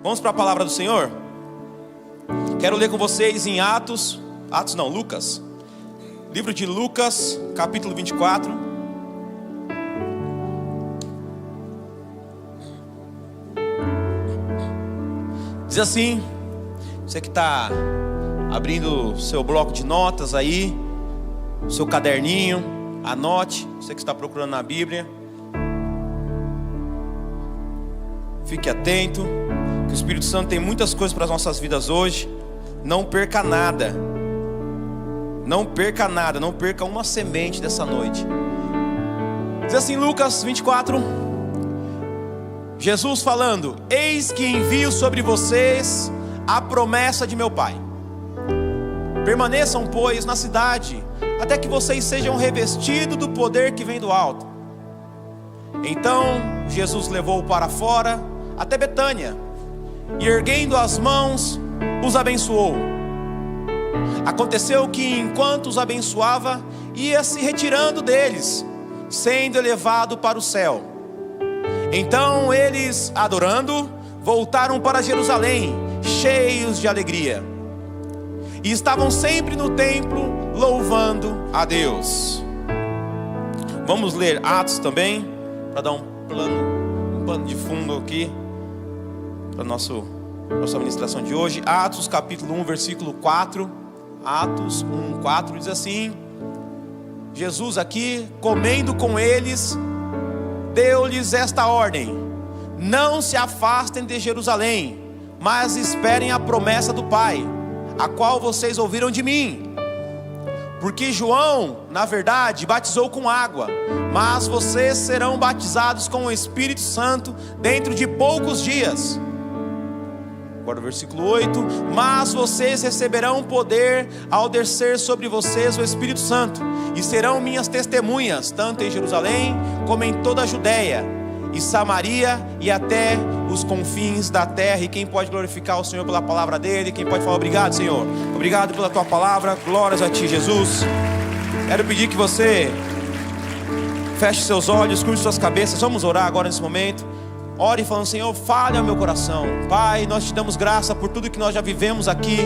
Vamos para a palavra do Senhor? Quero ler com vocês em Lucas. Livro de Lucas, capítulo 24. Diz assim, você que está abrindo seu bloco de notas aí, seu caderninho, anote, você que está procurando na Bíblia. Fique atento, que o Espírito Santo tem muitas coisas para as nossas vidas hoje. Não perca nada. Não perca nada, não perca uma semente dessa noite. Diz assim, Lucas 24. Jesus falando: eis que envio sobre vocês a promessa de meu Pai. Permaneçam, pois, na cidade, até que vocês sejam revestidos do poder que vem do alto. Então Jesus levou-o para fora, até Betânia, e erguendo as mãos, os abençoou. Aconteceu que enquanto os abençoava, ia se retirando deles, sendo elevado para o céu. Então eles, adorando, voltaram para Jerusalém, cheios de alegria, e estavam sempre no templo, louvando a Deus. Vamos ler Atos também, para dar um plano de fundo aqui para nossa ministração de hoje. Atos capítulo 1, versículo 4. Atos 1, 4 diz assim: Jesus aqui, comendo com eles, deu-lhes esta ordem: não se afastem de Jerusalém, mas esperem a promessa do Pai, a qual vocês ouviram de mim. Porque João, na verdade, batizou com água, mas vocês serão batizados com o Espírito Santo dentro de poucos dias. Agora o versículo 8: mas vocês receberão poder ao descer sobre vocês o Espírito Santo, e serão minhas testemunhas, tanto em Jerusalém, como em toda a Judéia e Samaria, e até os confins da terra. E quem pode glorificar o Senhor pela palavra dele? Quem pode falar obrigado, Senhor? Obrigado pela tua palavra, glórias a ti, Jesus. Quero pedir que você feche seus olhos, curve suas cabeças. Vamos orar agora nesse momento. Ore falando: Senhor, fale ao meu coração. Pai, nós te damos graça por tudo que nós já vivemos aqui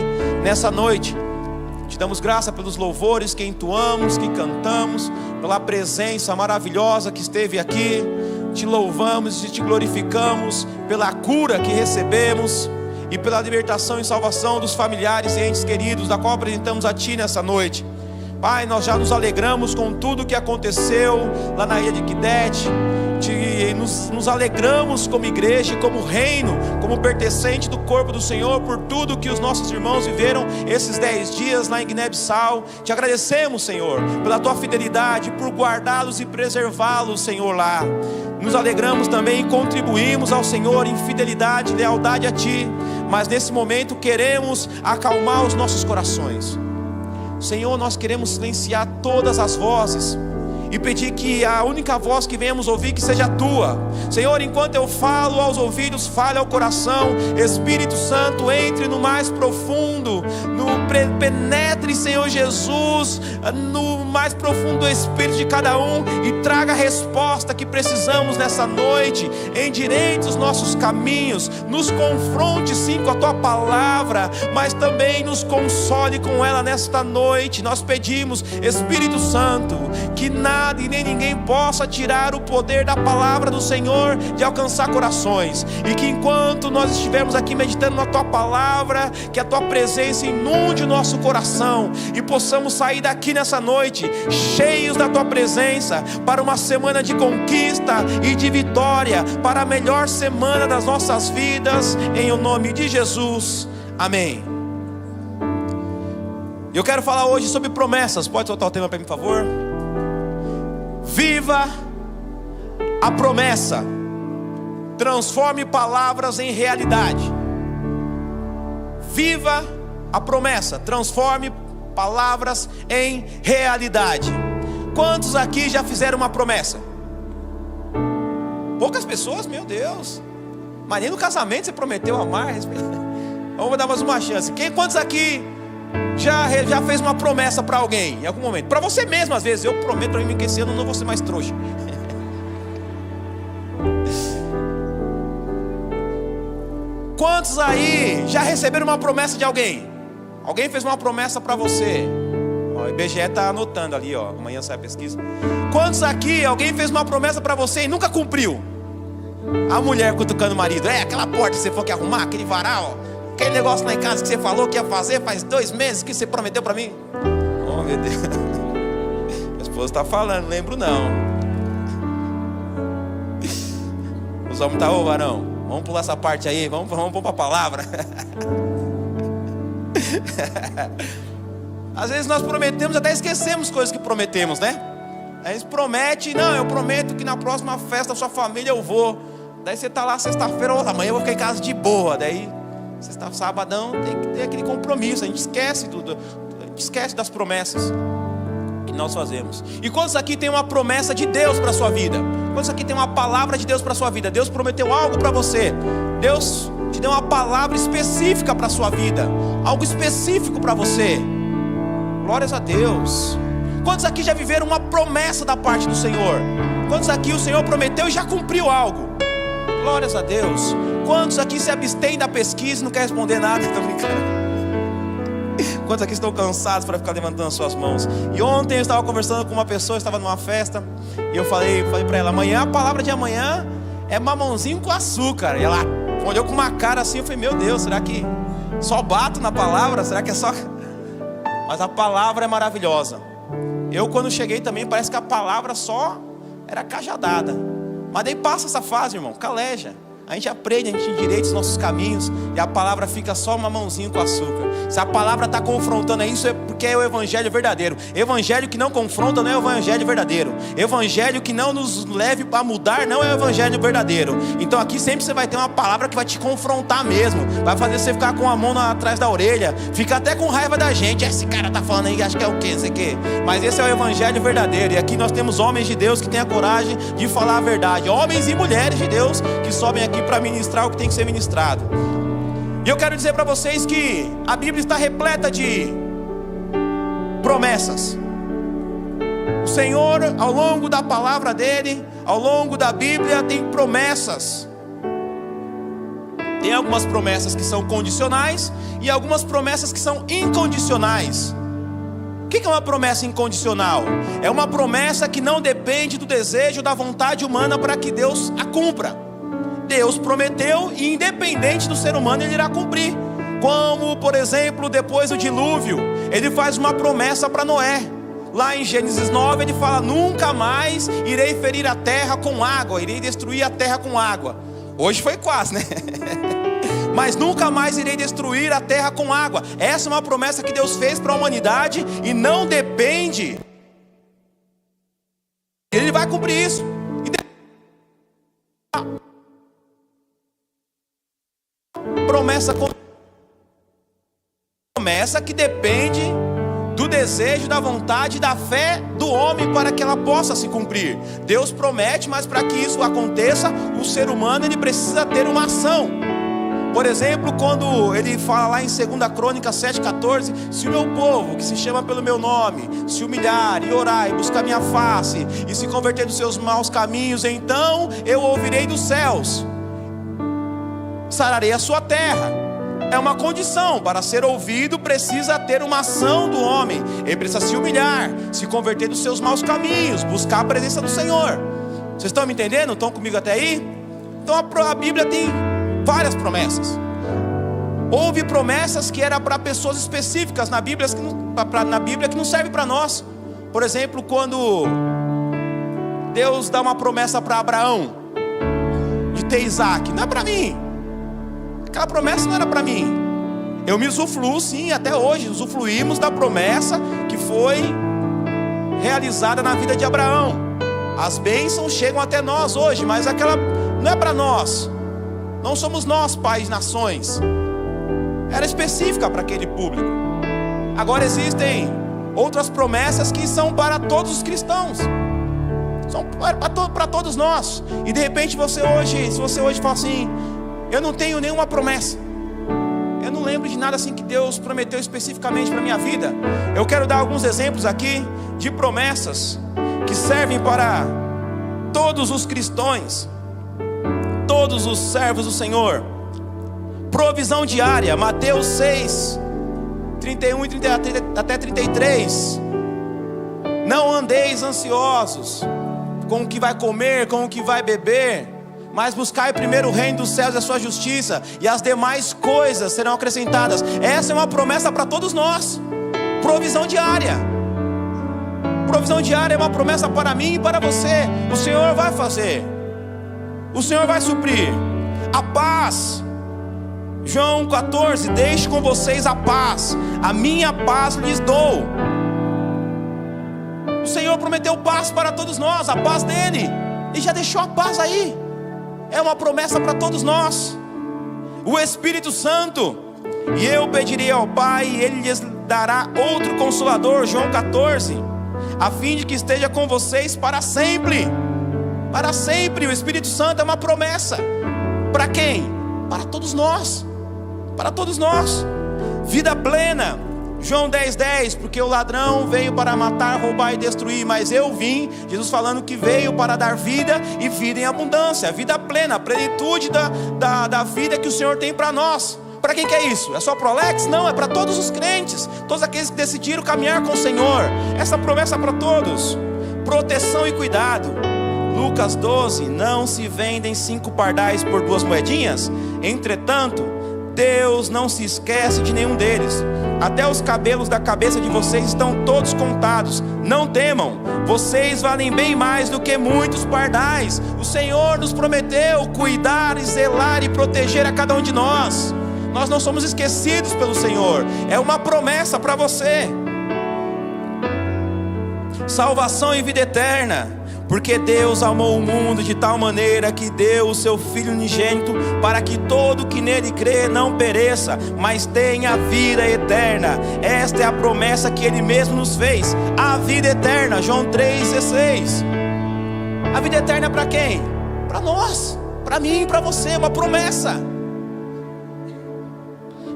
nessa noite. Te damos graça pelos louvores que entoamos, que cantamos, pela presença maravilhosa que esteve aqui. Te louvamos e te glorificamos pela cura que recebemos e pela libertação e salvação dos familiares e entes queridos, da qual apresentamos a ti nessa noite. Pai, nós já nos alegramos com tudo que aconteceu lá na ilha de Quidete. Nos alegramos como igreja, como reino, como pertencente do corpo do Senhor, por tudo que os nossos irmãos viveram esses 10 dias lá em Guiné-Bissau. Te agradecemos, Senhor, pela tua fidelidade, por guardá-los e preservá-los, Senhor, lá. Nos alegramos também e contribuímos ao Senhor em fidelidade e lealdade a ti. Mas nesse momento queremos acalmar os nossos corações. Senhor, nós queremos silenciar todas as vozes e pedir que a única voz que venhamos ouvir, que seja a tua. Senhor, enquanto eu falo aos ouvidos, fale ao coração. Espírito Santo, entre no mais profundo, penetre, Senhor Jesus, no mais profundo do espírito de cada um, e traga a resposta que precisamos nessa noite. Endireite os nossos caminhos, nos confronte sim com a tua palavra, mas também nos console com ela nesta noite. Nós pedimos, Espírito Santo, que nada e nem ninguém possa tirar o poder da palavra do Senhor de alcançar corações, e que enquanto nós estivermos aqui meditando na tua palavra, que a tua presença inunde o nosso coração e possamos sair daqui nessa noite cheios da tua presença, para uma semana de conquista e de vitória, para a melhor semana das nossas vidas, em o nome de Jesus, amém. Eu quero falar hoje sobre promessas. Pode soltar o tema para mim, por favor? Viva a promessa. Transforme palavras em realidade. Viva a promessa. Transforme palavras em realidade. Quantos aqui já fizeram uma promessa? Poucas pessoas, meu Deus. Mas nem no casamento você prometeu amar, respeitar. Vamos dar mais uma chance. Quantos aqui já fez uma promessa para alguém em algum momento? Para você mesmo, às vezes. Eu prometo para mim que esse ano eu não vou ser mais trouxa. Quantos aí já receberam uma promessa de alguém? Alguém fez uma promessa para você? Ó, o IBGE está anotando ali, ó. Amanhã sai a pesquisa. Quantos aqui, alguém fez uma promessa para você e nunca cumpriu? A mulher cutucando o marido: aquela porta que você falou que ia arrumar, aquele varal, aquele negócio lá em casa que você falou que ia fazer faz 2 meses que você prometeu para mim. Oh, meu Deus. Minha esposa está falando, lembro não. Os homens estão: ô varão, vamos pular essa parte aí, vamos para a palavra. Às vezes nós prometemos, até esquecemos coisas que prometemos, né? A gente promete: não, eu prometo que na próxima festa da sua família eu vou. Daí você está lá sexta-feira, amanhã eu vou ficar em casa de boa. Daí, sexta, sabadão, tem que ter aquele compromisso. A gente esquece a gente esquece das promessas que nós fazemos. E quantos aqui tem uma promessa de Deus para a sua vida? Quantos aqui tem uma palavra de Deus para a sua vida? Deus prometeu algo para você. Deus te deu uma palavra específica para a sua vida. Algo específico para você. Glórias a Deus. Quantos aqui já viveram uma promessa da parte do Senhor? Quantos aqui o Senhor prometeu e já cumpriu algo? Glórias a Deus. Quantos aqui se abstêm da pesquisa e não quer responder nada? Estou brincando. Quantos aqui estão cansados para ficar levantando as suas mãos? E ontem eu estava conversando com uma pessoa, estava numa festa, e eu falei para ela: amanhã, a palavra de amanhã é mamãozinho com açúcar. E ela olhou com uma cara assim, eu falei: meu Deus, será que só bato na palavra? Será que é só... Mas a palavra é maravilhosa. Eu, quando cheguei também, parece que a palavra só era cajadada. Mas daí passa essa fase, irmão, caleja. A gente aprende, a gente endireita os nossos caminhos, e a palavra fica só uma mãozinha com açúcar. Se a palavra está confrontando isso, é porque é o evangelho verdadeiro. Evangelho que não confronta não é o evangelho verdadeiro. Evangelho que não nos leve a mudar não é o evangelho verdadeiro. Então aqui sempre você vai ter uma palavra que vai te confrontar mesmo. Vai fazer você ficar com a mão atrás da orelha. Fica até com raiva da gente: esse cara tá falando aí, acho que é o quê, não sei o quê. Mas esse é o evangelho verdadeiro. E aqui nós temos homens de Deus que têm a coragem de falar a verdade. Homens e mulheres de Deus que sobem aqui para ministrar o que tem que ser ministrado. E eu quero dizer para vocês que a Bíblia está repleta de promessas. O Senhor, ao longo da palavra dele, ao longo da Bíblia, tem promessas. Tem algumas promessas que são condicionais e algumas promessas que são incondicionais. O que é uma promessa incondicional? É uma promessa que não depende do desejo, da vontade humana para que Deus a cumpra. Deus prometeu e independente do ser humano ele irá cumprir. Como, por exemplo, depois do dilúvio, ele faz uma promessa para Noé. Lá em Gênesis 9 ele fala: nunca mais irei ferir a terra com água, irei destruir a terra com água. Hoje foi quase, né? Mas nunca mais irei destruir a terra com água. Essa é uma promessa que Deus fez para a humanidade e não depende. Ele vai cumprir isso. Promessa que depende do desejo, da vontade, da fé do homem para que ela possa se cumprir. Deus promete, mas para que isso aconteça, o ser humano ele precisa ter uma ação. Por exemplo, quando ele fala lá em 2 Crônicas 7,14: se o meu povo, que se chama pelo meu nome, se humilhar e orar e buscar minha face e se converter dos seus maus caminhos, então eu ouvirei dos céus, sararei a sua terra. É uma condição. Para ser ouvido precisa ter uma ação do homem. Ele precisa se humilhar, se converter dos seus maus caminhos, buscar a presença do Senhor. Vocês estão me entendendo? Estão comigo até aí? Então a Bíblia tem várias promessas. Houve promessas que eram para pessoas específicas na Bíblia que não serve para nós. Por exemplo, quando Deus dá uma promessa para Abraão de ter Isaac, não é para mim. Aquela promessa não era para mim. Eu me usufruo, sim, até hoje usufruímos da promessa que foi realizada na vida de Abraão. As bênçãos chegam até nós hoje, mas aquela não é para nós. Não somos nós pais de nações. Era específica para aquele público. Agora existem outras promessas que são para todos os cristãos. São para todos nós. E de repente se você hoje fala assim: eu não tenho nenhuma promessa, eu não lembro de nada assim que Deus prometeu especificamente para a minha vida. Eu quero dar alguns exemplos aqui de promessas que servem para todos os cristãos, todos os servos do Senhor. Provisão diária, Mateus 6, 31 e até 33. Não andeis ansiosos com o que vai comer, com o que vai beber, mas buscai primeiro o reino dos céus e a sua justiça, e as demais coisas serão acrescentadas. Essa é uma promessa para todos nós. Provisão diária. Provisão diária é uma promessa para mim e para você. O Senhor vai fazer, o Senhor vai suprir. A paz, João 14, deixe com vocês a paz, a minha paz lhes dou. O Senhor prometeu paz para todos nós, a paz dele, e já deixou a paz aí. É uma promessa para todos nós. O Espírito Santo, e eu pedirei ao Pai, e Ele lhes dará outro Consolador, João 14, a fim de que esteja com vocês para sempre. Para sempre. O Espírito Santo é uma promessa. Para quem? Para todos nós. Para todos nós. Vida plena, João 10:10, porque o ladrão veio para matar, roubar e destruir, mas eu vim, Jesus falando que veio para dar vida e vida em abundância. Vida plena, a plenitude da vida que o Senhor tem para nós. Para quem que é isso? É só pro Alex? Não, é para todos os crentes, todos aqueles que decidiram caminhar com o Senhor. Essa promessa é para todos. Proteção e cuidado, Lucas 12, não se vendem 5 pardais por 2 moedinhas? Entretanto, Deus não se esquece de nenhum deles. Até os cabelos da cabeça de vocês estão todos contados. Não temam, vocês valem bem mais do que muitos pardais. O Senhor nos prometeu cuidar e zelar e proteger a cada um de nós. Nós não somos esquecidos pelo Senhor. É uma promessa para você. Salvação e vida eterna, porque Deus amou o mundo de tal maneira que deu o seu Filho unigênito, para que todo que nele crê não pereça, mas tenha vida eterna. Esta é a promessa que Ele mesmo nos fez, a vida eterna. João 3,16. A vida eterna é para quem? Para nós, para mim e para você, uma promessa.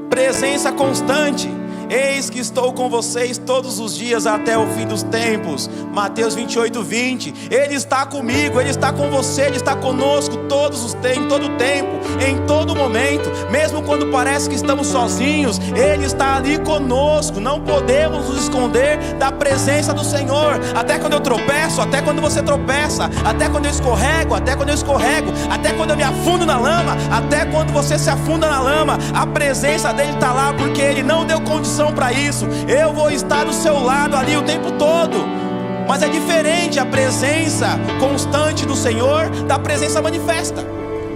Presença constante, eis que estou com vocês todos os dias até o fim dos tempos. Mateus 28:20. Ele está comigo, Ele está com você, Ele está conosco em todo o tempo, em todo momento. Mesmo quando parece que estamos sozinhos, Ele está ali conosco. Não podemos nos esconder da presença do Senhor. Até quando eu tropeço, até quando você tropeça, até quando eu escorrego, até quando eu escorrego, até quando eu me afundo na lama, até quando você se afunda na lama, a presença dele está lá, porque Ele não deu condição para isso. Eu vou estar do seu lado ali o tempo todo. Mas é diferente a presença constante do Senhor da presença manifesta.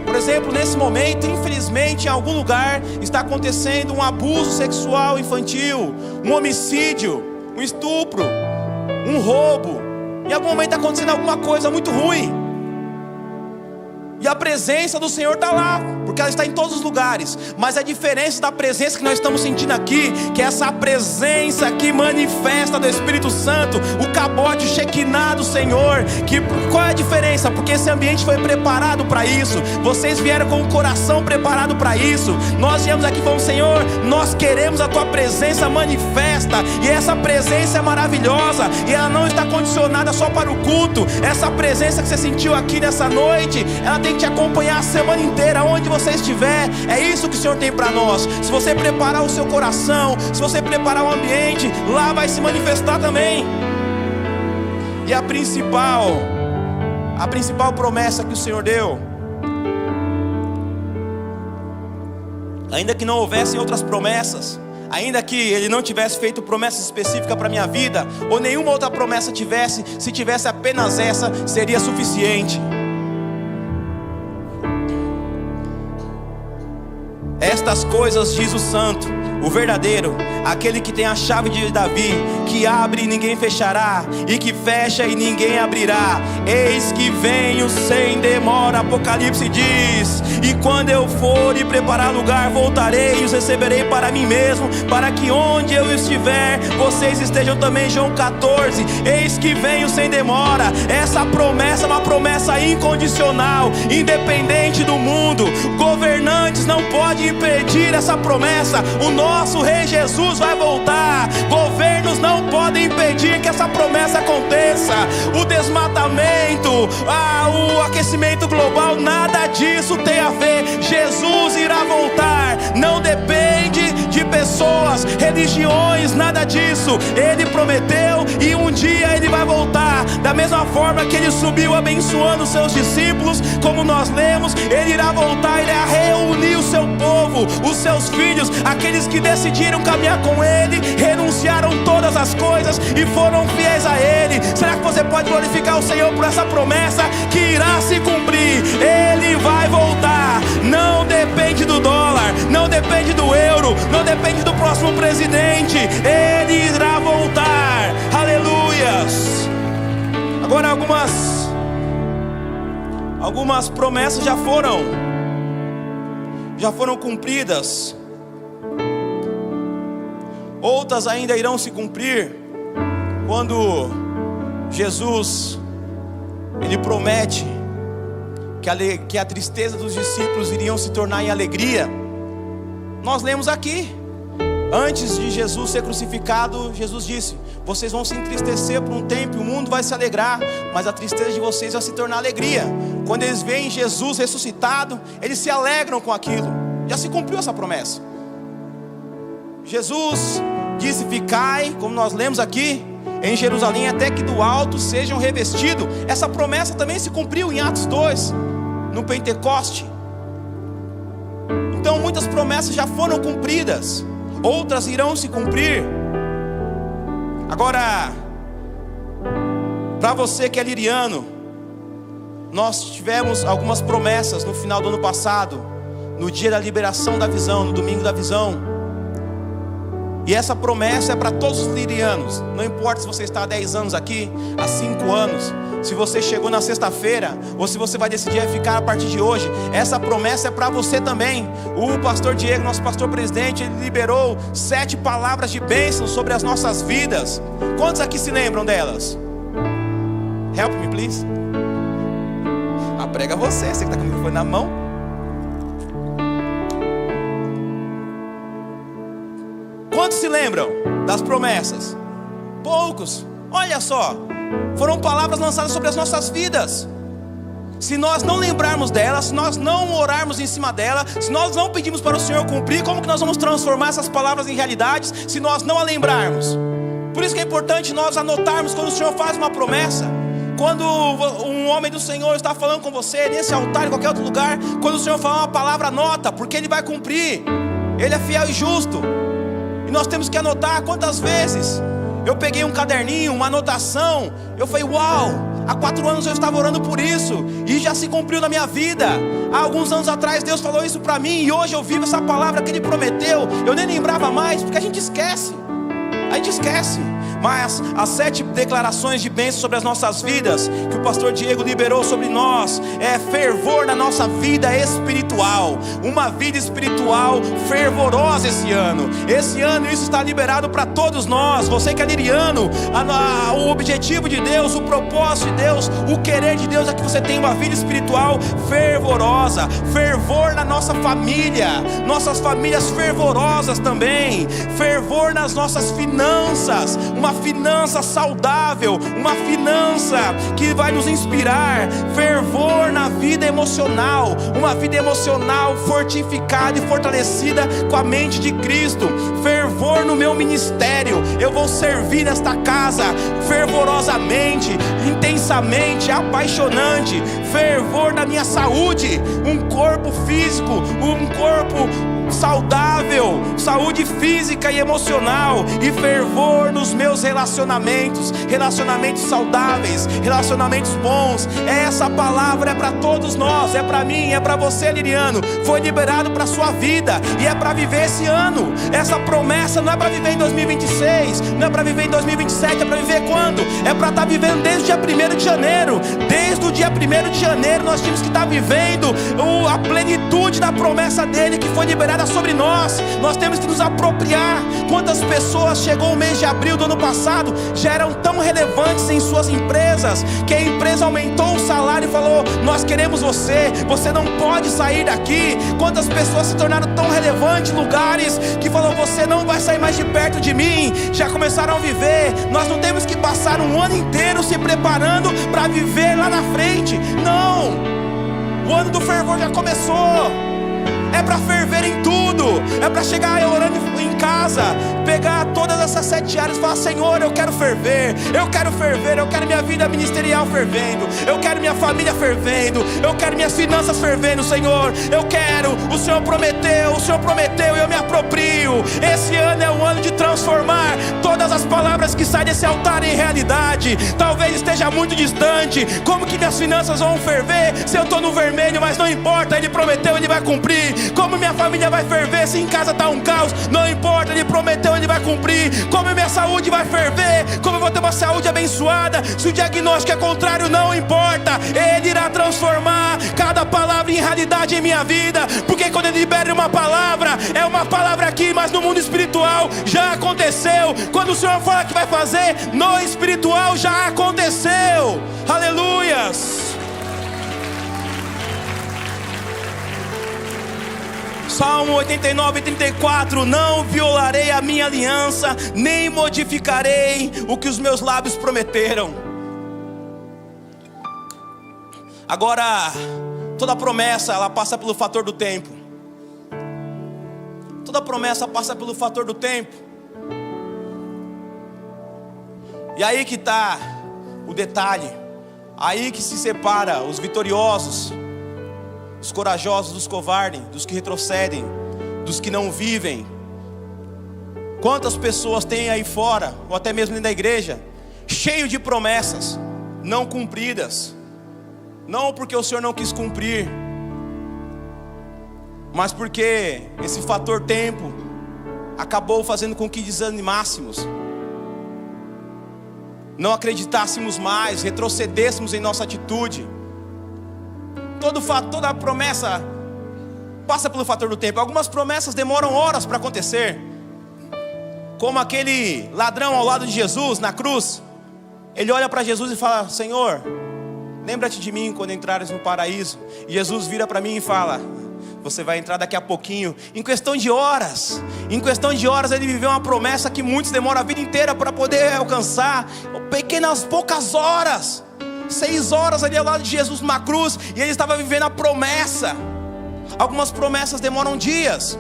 Por exemplo, nesse momento, infelizmente, em algum lugar está acontecendo um abuso sexual infantil, um homicídio, um estupro, um roubo. Em algum momento está acontecendo alguma coisa muito ruim. E a presença do Senhor está lá, porque ela está em todos os lugares. Mas a diferença da presença que nós estamos sentindo aqui, que é essa presença que manifesta do Espírito Santo, o cabote, o Shekinah do Senhor. Qual é a diferença? Porque esse ambiente foi preparado para isso. Vocês vieram com o coração preparado para isso. Nós viemos aqui e falamos: Senhor, nós queremos a Tua presença manifesta. E essa presença é maravilhosa, e ela não está condicionada só para o culto. Essa presença que você sentiu aqui nessa noite, ela tem que te acompanhar a semana inteira, onde você estiver. É isso que o Senhor tem para nós. Se você preparar o seu coração, se você preparar o ambiente, lá vai se manifestar também. E a principal promessa que o Senhor deu, ainda que não houvessem outras promessas, ainda que Ele não tivesse feito promessa específica para a minha vida, ou nenhuma outra promessa tivesse, se tivesse apenas essa, seria suficiente. Estas coisas diz o santo, o verdadeiro, aquele que tem a chave de Davi, que abre e ninguém fechará, e que fecha e ninguém abrirá. Eis que venho sem demora, Apocalipse diz. E quando eu for e preparar lugar, voltarei e os receberei para mim mesmo, para que onde eu estiver, vocês estejam também. João 14, eis que venho sem demora. Essa promessa é uma promessa incondicional, independente do mundo. Governantes não podem impedir essa promessa. O nome nosso Rei Jesus vai voltar. Governos não podem impedir que essa promessa aconteça. O desmatamento, o aquecimento global, nada disso tem a ver. Jesus irá voltar. Não depende de pessoas, religiões, nada disso. Ele prometeu e um dia ele vai voltar. Da mesma forma que ele subiu abençoando seus discípulos, como nós lemos, ele irá voltar, ele irá reunir o seu povo, os seus filhos, aqueles que decidiram caminhar com ele, renunciaram todas as coisas e foram fiéis a ele. Será que você pode glorificar o Senhor por essa promessa que irá se cumprir? Ele vai voltar. Não depende do dólar, não depende do euro, não depende do próximo presidente. Ele irá voltar. Aleluias. Agora algumas promessas já foram cumpridas. Outras ainda irão se cumprir. Quando Jesus ele promete que a tristeza dos discípulos iriam se tornar em alegria. Nós lemos aqui, antes de Jesus ser crucificado, Jesus disse: vocês vão se entristecer por um tempo, o mundo vai se alegrar, mas a tristeza de vocês vai se tornar alegria. Quando eles veem Jesus ressuscitado, eles se alegram com aquilo. Já se cumpriu essa promessa. Jesus disse: ficai, como nós lemos aqui, em Jerusalém, até que do alto sejam revestidos. Essa promessa também se cumpriu em Atos 2, no Pentecoste. Então muitas promessas já foram cumpridas, outras irão se cumprir. Agora, para você que é liriano, nós tivemos algumas promessas no final do ano passado, no dia da liberação da visão, no domingo da visão. E essa promessa é para todos os lirianos. Não importa se você está há 10 anos aqui, há 5 anos, se você chegou na sexta-feira, ou se você vai decidir ficar a partir de hoje. Essa promessa é para você também. O pastor Diego, nosso pastor presidente, ele liberou 7 palavras de bênção sobre as nossas vidas. Quantos aqui se lembram delas? Help me, please. Prega você que está com o microfone na mão. Quantos se lembram das promessas? Poucos. Olha só, foram palavras lançadas sobre as nossas vidas. Se nós não lembrarmos delas, se nós não orarmos em cima dela, se nós não pedimos para o Senhor cumprir, como que nós vamos transformar essas palavras em realidades se nós não a lembrarmos? Por isso que é importante nós anotarmos quando o Senhor faz uma promessa. Quando um homem do Senhor está falando com você, nesse altar, em qualquer outro lugar, quando o Senhor falar uma palavra, anota, porque Ele vai cumprir. Ele é fiel e justo. E nós temos que anotar. Quantas vezes eu peguei um caderninho, uma anotação, eu falei, uau, há 4 anos eu estava orando por isso, e já se cumpriu na minha vida. Há alguns anos atrás Deus falou isso para mim, e hoje eu vivo essa palavra que Ele prometeu. Eu nem lembrava mais, porque a gente esquece. Mas as 7 declarações de bênção sobre as nossas vidas que o pastor Diego liberou sobre nós é fervor na nossa vida espiritual. Uma vida espiritual fervorosa esse ano. Esse ano isso está liberado para todos nós. Você que é liriano, o objetivo de Deus, o propósito de Deus, o querer de Deus é que você tenha uma vida espiritual fervorosa. Fervor na nossa família, nossas famílias fervorosas também. Fervor nas nossas finanças, uma finança saudável, uma finança que vai nos inspirar. Fervor na vida emocional, uma vida emocional fortificada e fortalecida com a mente de Cristo. Fervor no meu ministério, eu vou servir nesta casa fervorosamente, intensamente, apaixonante. Fervor na minha saúde, um corpo físico, um corpo saudável, saúde física e emocional. E fervor nos meus relacionamentos, relacionamentos saudáveis, relacionamentos bons. Essa palavra é para todos nós, é para mim, é para você, liriano. Foi liberado para a sua vida e é para viver esse ano. Essa promessa não é para viver em 2026, não é para viver em 2027, é para viver quando? É para estar vivendo desde o dia 1º de janeiro. Desde o dia 1º de janeiro nós tínhamos que estar vivendo a plenitude da promessa dele que foi liberada sobre nós. nós temos que nos apropriar. Quantas pessoas chegou o mês de abril do ano passado, já eram tão relevantes em suas empresas, que a empresa aumentou o salário e falou: nós queremos você, você não pode sair daqui. Quantas pessoas se tornaram tão relevantes em lugares que falou: você não vai sair mais de perto de mim, já começaram a viver. Nós não temos que passar um ano inteiro se preparando para viver lá na frente, não. O ano do fervor já começou. É para ferver em tudo. É para chegar orando em casa, pegar todas essas 7 áreas e falar: Senhor, eu quero ferver, eu quero ferver, eu quero minha vida ministerial fervendo, eu quero minha família fervendo, eu quero minhas finanças fervendo, Senhor, eu quero. O Senhor prometeu e eu me aproprio. Esse ano é o ano de transformar todas as palavras que saem desse altar em realidade. Talvez esteja muito distante. Como que minhas finanças vão ferver se eu estou no vermelho? Mas não importa, Ele prometeu, Ele vai cumprir. Como minha família vai ferver se em casa está um caos? Não importa, Ele prometeu, Ele vai cumprir. Como minha saúde vai ferver? Como eu vou ter uma saúde abençoada se o diagnóstico é contrário? Não importa, Ele irá transformar cada palavra em realidade em minha vida. Porque quando Ele libera uma palavra, é uma palavra aqui, mas no mundo espiritual já aconteceu. Quando o Senhor fala que vai fazer, no espiritual já aconteceu. Aleluias. Salmo 89, 34. Não violarei a minha aliança, nem modificarei o que os meus lábios prometeram. Agora, toda promessa, ela passa pelo fator do tempo. Toda promessa passa pelo fator do tempo. E aí que está o detalhe. Aí que se separa os vitoriosos, os corajosos dos covardes, dos que retrocedem, dos que não vivem. Quantas pessoas tem aí fora, ou até mesmo dentro da igreja, cheio de promessas não cumpridas, não porque o Senhor não quis cumprir, mas porque esse fator tempo acabou fazendo com que desanimássemos, não acreditássemos mais, retrocedêssemos em nossa atitude. Toda promessa passa pelo fator do tempo. Algumas promessas demoram horas para acontecer, como aquele ladrão ao lado de Jesus na cruz. Ele olha para Jesus e fala: Senhor, lembra-te de mim quando entrares no paraíso. E Jesus vira para mim e fala: você vai entrar daqui a pouquinho. Em questão de horas ele viveu uma promessa que muitos demoram a vida inteira para poder alcançar. Poucas horas, 6 horas ali ao lado de Jesus numa cruz, e ele estava vivendo a promessa. Algumas promessas demoram dias,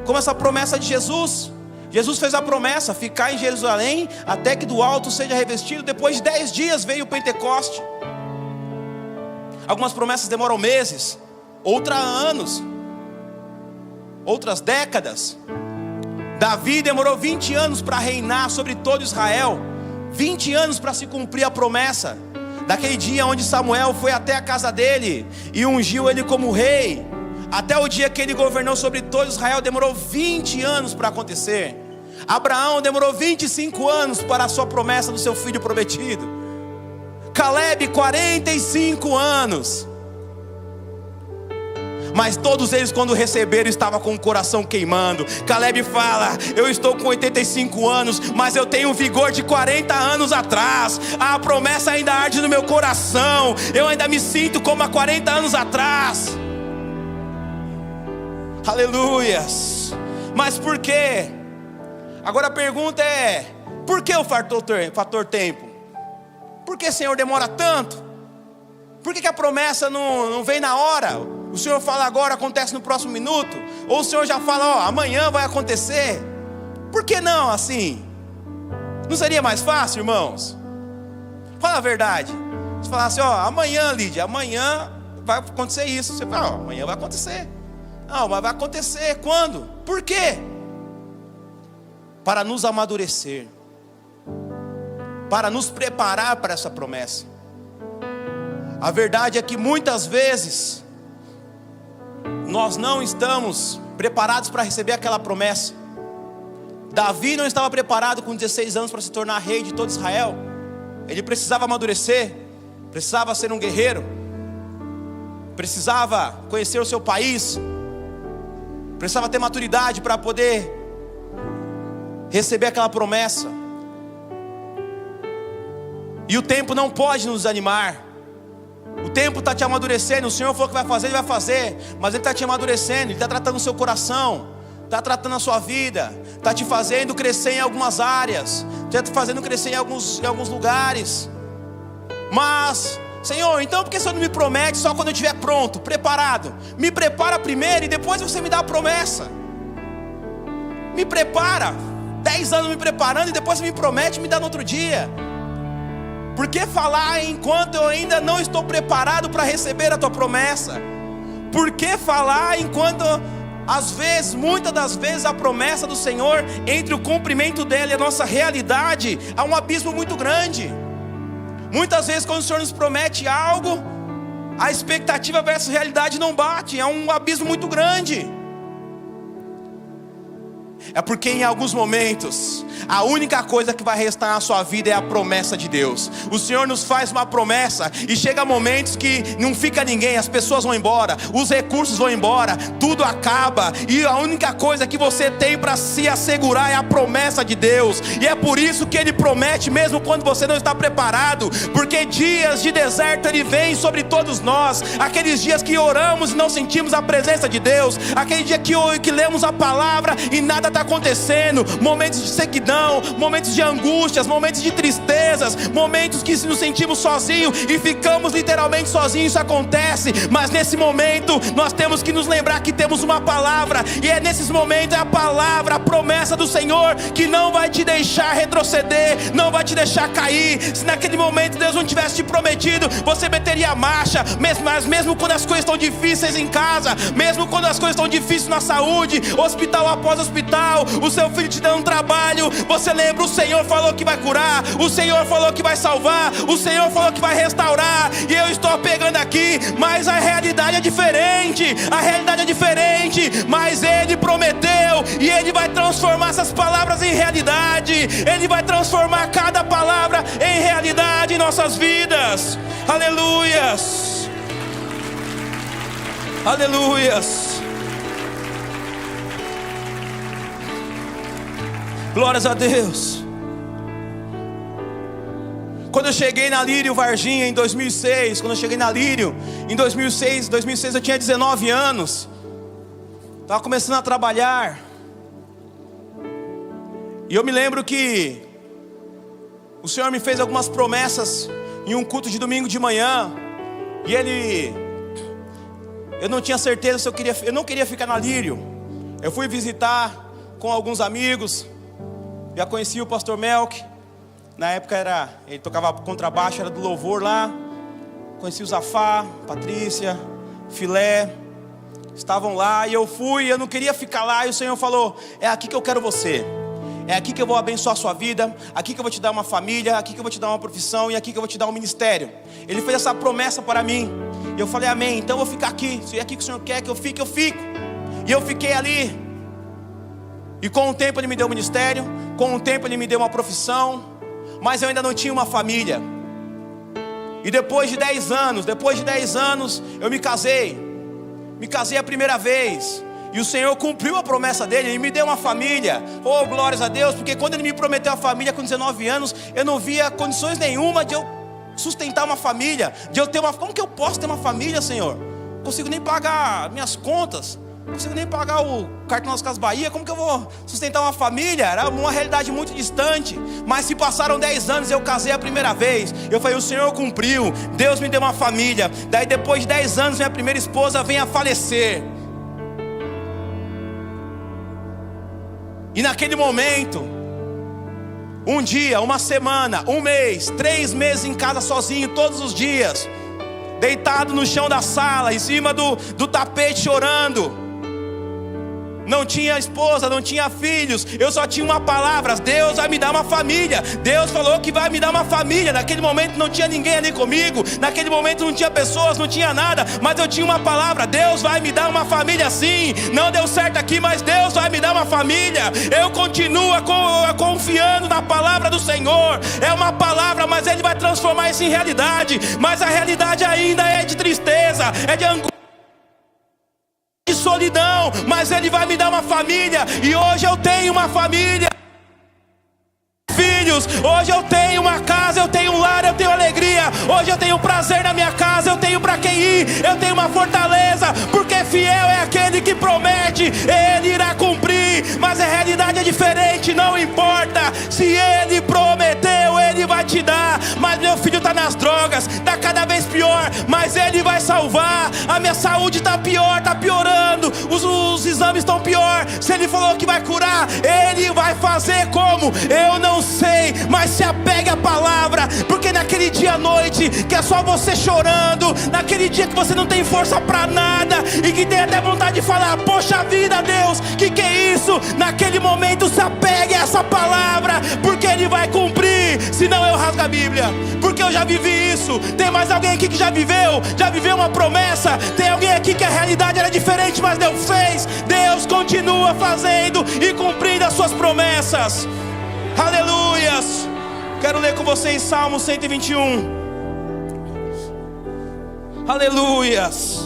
como essa promessa de Jesus. Jesus fez a promessa: ficar em Jerusalém até que do alto seja revestido. Depois de 10 dias veio o Pentecoste. Algumas promessas demoram meses, outras anos, outras décadas. Davi demorou 20 anos para reinar sobre todo Israel. 20 anos para se cumprir a promessa. Daquele dia onde Samuel foi até a casa dele e ungiu ele como rei, até o dia que ele governou sobre todo Israel, demorou 20 anos para acontecer. Abraão demorou 25 anos para a sua promessa do seu filho prometido. Caleb 45 anos. Mas todos eles, quando receberam, estavam com o coração queimando. Caleb fala: eu estou com 85 anos, mas eu tenho o vigor de 40 anos atrás. A promessa ainda arde no meu coração. Eu ainda me sinto como há 40 anos atrás. Aleluias. Mas por quê? Agora a pergunta é: por que o fator tempo? Por que, Senhor, demora tanto? Por que a promessa não vem na hora? O Senhor fala agora, acontece no próximo minuto? Ou o Senhor já fala: amanhã vai acontecer? Por que não assim? Não seria mais fácil, irmãos? Fala a verdade. Você fala assim: amanhã, Lídia, amanhã vai acontecer isso. Você fala: amanhã vai acontecer. Não, mas vai acontecer quando? Por quê? Para nos amadurecer, para nos preparar para essa promessa. A verdade é que muitas vezes nós não estamos preparados para receber aquela promessa. Davi não estava preparado com 16 anos para se tornar rei de todo Israel. Ele precisava amadurecer, precisava ser um guerreiro, precisava conhecer o seu país, precisava ter maturidade para poder receber aquela promessa. E o tempo não pode nos desanimar. O tempo está te amadurecendo. O Senhor falou que vai fazer, Ele vai fazer. Mas Ele está te amadurecendo, Ele está tratando o seu coração, está tratando a sua vida, está te fazendo crescer em algumas áreas, está te fazendo crescer em alguns lugares. Mas, Senhor, então por que o Senhor não me promete só quando eu estiver pronto, preparado? Me prepara primeiro e depois você me dá a promessa. Me prepara, 10 anos me preparando e depois você me promete e me dá no outro dia. Por que falar enquanto eu ainda não estou preparado para receber a tua promessa? Por que falar enquanto, às vezes, muitas das vezes, a promessa do Senhor, entre o cumprimento dela e a nossa realidade, há um abismo muito grande. Muitas vezes quando o Senhor nos promete algo, a expectativa versus realidade não bate, é um abismo muito grande. É porque em alguns momentos a única coisa que vai restar na sua vida é a promessa de Deus. O Senhor nos faz uma promessa e chega momentos que não fica ninguém, as pessoas vão embora, os recursos vão embora, tudo acaba, e a única coisa que você tem para se assegurar é a promessa de Deus. E é por isso que Ele promete mesmo quando você não está preparado, porque dias de deserto Ele vem sobre todos nós. Aqueles dias que oramos e não sentimos a presença de Deus, aquele dia que lemos a palavra e nada está acontecendo, momentos de sequidão, momentos de angústias, momentos de tristezas, momentos que nos sentimos sozinhos e ficamos literalmente sozinhos. Isso acontece, mas nesse momento nós temos que nos lembrar que temos uma palavra, e é nesses momentos, é a palavra, a promessa do Senhor que não vai te deixar retroceder, não vai te deixar cair. Se naquele momento Deus não tivesse te prometido, você meteria a marcha, mas mesmo quando as coisas estão difíceis em casa, mesmo quando as coisas estão difíceis na saúde, hospital após hospital, o seu filho te dando um trabalho, você lembra: o Senhor falou que vai curar, o Senhor falou que vai salvar, o Senhor falou que vai restaurar. E eu estou pegando aqui, mas a realidade é diferente, a realidade é diferente, mas Ele prometeu, e Ele vai transformar essas palavras em realidade. Ele vai transformar cada palavra em realidade em nossas vidas. Aleluias, aleluias. Glórias a Deus. Quando eu cheguei na Lírio Varginha em 2006, em 2006 eu tinha 19 anos. Estava começando a trabalhar. E eu me lembro que o Senhor me fez algumas promessas em um culto de domingo de manhã. E eu não tinha certeza se eu não queria ficar na Lírio. Eu fui visitar com alguns amigos. Já conheci o pastor Melk. Na época ele tocava contrabaixo, era do louvor lá. Conheci o Zafá, Patrícia, Filé. Estavam lá e eu fui, eu não queria ficar lá. E o Senhor falou: é aqui que eu quero você. É aqui que eu vou abençoar a sua vida. Aqui que eu vou te dar uma família. Aqui que eu vou te dar uma profissão. E aqui que eu vou te dar um ministério. Ele fez essa promessa para mim. E eu falei: amém, então eu vou ficar aqui. Se é aqui que o Senhor quer que eu fique, eu fico. E eu fiquei ali. E com o tempo Ele me deu um ministério, com o tempo Ele me deu uma profissão, mas eu ainda não tinha uma família. E depois de 10 anos, eu me casei a primeira vez. E o Senhor cumpriu a promessa dele, Ele me deu uma família. Oh, glórias a Deus, porque quando Ele me prometeu a família com 19 anos, eu não via condições nenhuma de eu sustentar uma família, de eu ter uma... Como que eu posso ter uma família, Senhor? Não consigo nem pagar minhas contas, não consigo nem pagar o cartão das Casas Bahia. Como que eu vou sustentar uma família? Era uma realidade muito distante. Mas se passaram 10 anos, eu casei a primeira vez. Eu falei: o Senhor cumpriu, Deus me deu uma família. Daí depois de 10 anos, minha primeira esposa vem a falecer. E naquele momento, um dia, uma semana, um mês, 3 meses em casa sozinho, todos os dias, deitado no chão da sala, em cima do tapete, chorando. Não tinha esposa, não tinha filhos, eu só tinha uma palavra: Deus vai me dar uma família. Deus falou que vai me dar uma família. Naquele momento não tinha ninguém ali comigo, naquele momento não tinha pessoas, não tinha nada, mas eu tinha uma palavra: Deus vai me dar uma família sim. Não deu certo aqui, mas Deus vai me dar uma família. Eu continuo confiando na palavra do Senhor. É uma palavra, mas Ele vai transformar isso em realidade. Mas a realidade ainda é de tristeza, é de angústia, solidão, mas Ele vai me dar uma família. E hoje eu tenho uma família, filhos, hoje eu tenho uma casa, eu tenho um lar, eu tenho alegria. Hoje eu tenho prazer na minha casa, eu tenho para quem ir, eu tenho uma fortaleza, porque fiel é aquele que promete, Ele irá cumprir. Mas a realidade é diferente, não importa, se Ele prometeu, Ele vai te dar. Mas meu filho está nas drogas, está cada vez pior, mas Ele vai salvar. A minha saúde está pior, está piorando, os exames estão pior. Se Ele falou que vai curar, Ele vai fazer. Como? Eu não sei, mas se apegue à palavra, porque naquele dia à noite, que é só você chorando, naquele dia que você não tem força para nada, e que tem até vontade de falar, poxa vida, Deus, que é isso? Naquele momento se apegue a essa palavra, porque Ele vai cumprir. Senão eu rasgo a Bíblia, porque eu já vivi isso. Tem mais alguém aqui que já viveu uma promessa? Tem alguém aqui que a realidade era diferente, mas Deus fez? Deus continua fazendo e cumprindo as suas promessas. Aleluias. Quero ler com vocês Salmo 121. Aleluias.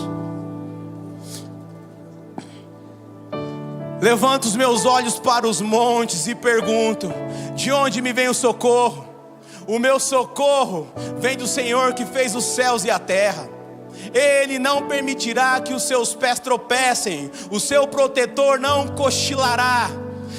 Levanto os meus olhos para os montes e pergunto: de onde me vem o socorro? O meu socorro vem do Senhor que fez os céus e a terra. Ele não permitirá que os seus pés tropecem, o seu protetor não cochilará.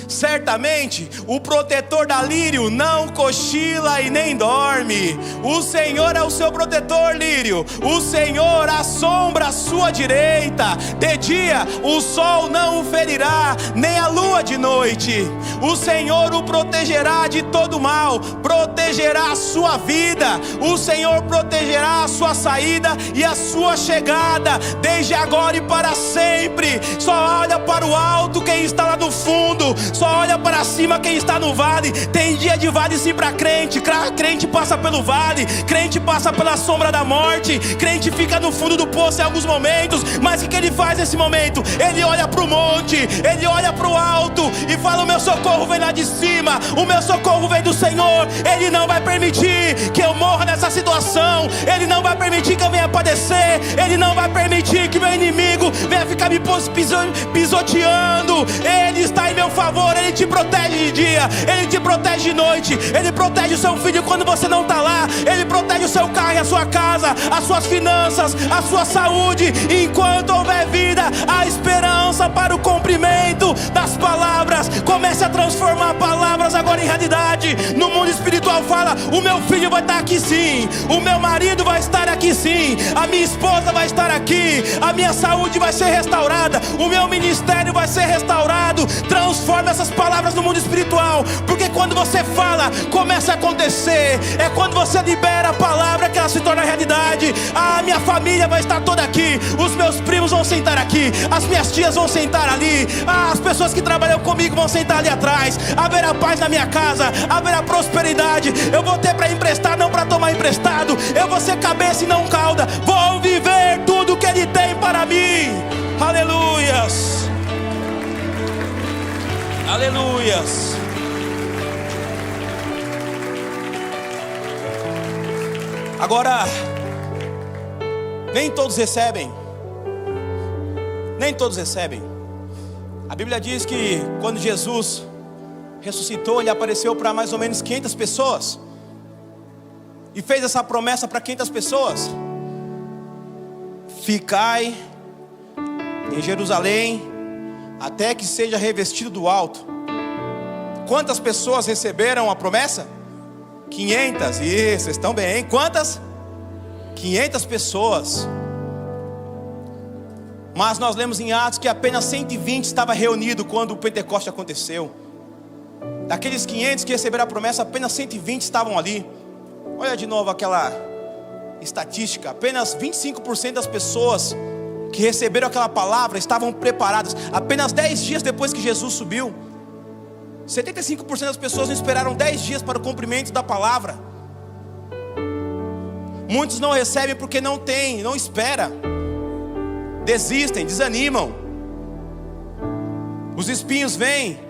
Certamente o protetor da lírio não cochila e nem dorme. O Senhor é o seu protetor, lírio. O Senhor assombra a sua direita. De dia o sol não o ferirá, nem a lua de noite. O Senhor o protegerá de todo mal, protegerá a sua vida. O Senhor protegerá a sua saída e a sua chegada, desde agora e para sempre. Só olha para o alto quem está lá no fundo, só olha para cima quem está no vale. Tem dia de vale sim para crente. Crente passa pelo vale, crente passa pela sombra da morte, crente fica no fundo do poço em alguns momentos. Mas o que ele faz nesse momento? Ele olha para o monte, ele olha para o alto e fala: o meu socorro vem lá de cima, o meu socorro vem do Senhor. Ele não vai permitir que eu morra nessa situação, Ele não vai permitir que eu venha padecer, Ele não vai permitir que meu inimigo venha ficar me pisoteando. Ele está em meu favor. Ele te protege de dia, Ele te protege de noite, Ele protege o seu filho quando você não está lá, Ele protege o seu carro e a sua casa, as suas finanças, a sua saúde. Enquanto houver vida, há esperança para o cumprimento das palavras. Comece a transformar palavras agora em realidade. No mundo espiritual fala: o meu filho vai estar aqui sim, o meu marido vai estar aqui sim, a minha esposa vai estar aqui, a minha saúde vai ser restaurada, o meu ministério vai ser restaurado. Transforma essas palavras no mundo espiritual, porque quando você fala, começa a acontecer. É quando você libera a palavra que ela se torna realidade. A minha família vai estar toda aqui, os meus primos vão sentar aqui, as minhas tias vão sentar ali, as pessoas que trabalham comigo vão sentar ali atrás. Haverá paz na minha casa, haverá prosperidade. Eu vou ter para emprestar, não para tomar emprestado. Eu vou ser cabeça e não cauda. Vou viver tudo que Ele tem para mim. Aleluias. Aleluias. Agora, nem todos recebem. Nem todos recebem. A Bíblia diz que quando Jesus ressuscitou, Ele apareceu para mais ou menos 500 pessoas. E fez essa promessa para 500 pessoas: ficai em Jerusalém até que seja revestido do alto. Quantas pessoas receberam a promessa? 500. Isso, vocês estão bem, hein? Quantas? 500 pessoas. Mas nós lemos em Atos que apenas 120 estava reunido quando o Pentecoste aconteceu. Daqueles 500 que receberam a promessa, apenas 120 estavam ali. Olha de novo aquela estatística: apenas 25% das pessoas que receberam aquela palavra estavam preparadas. Apenas 10 dias depois que Jesus subiu, 75% das pessoas não esperaram 10 dias para o cumprimento da palavra. Muitos não recebem porque não tem, não espera, desistem, desanimam. Os espinhos vêm,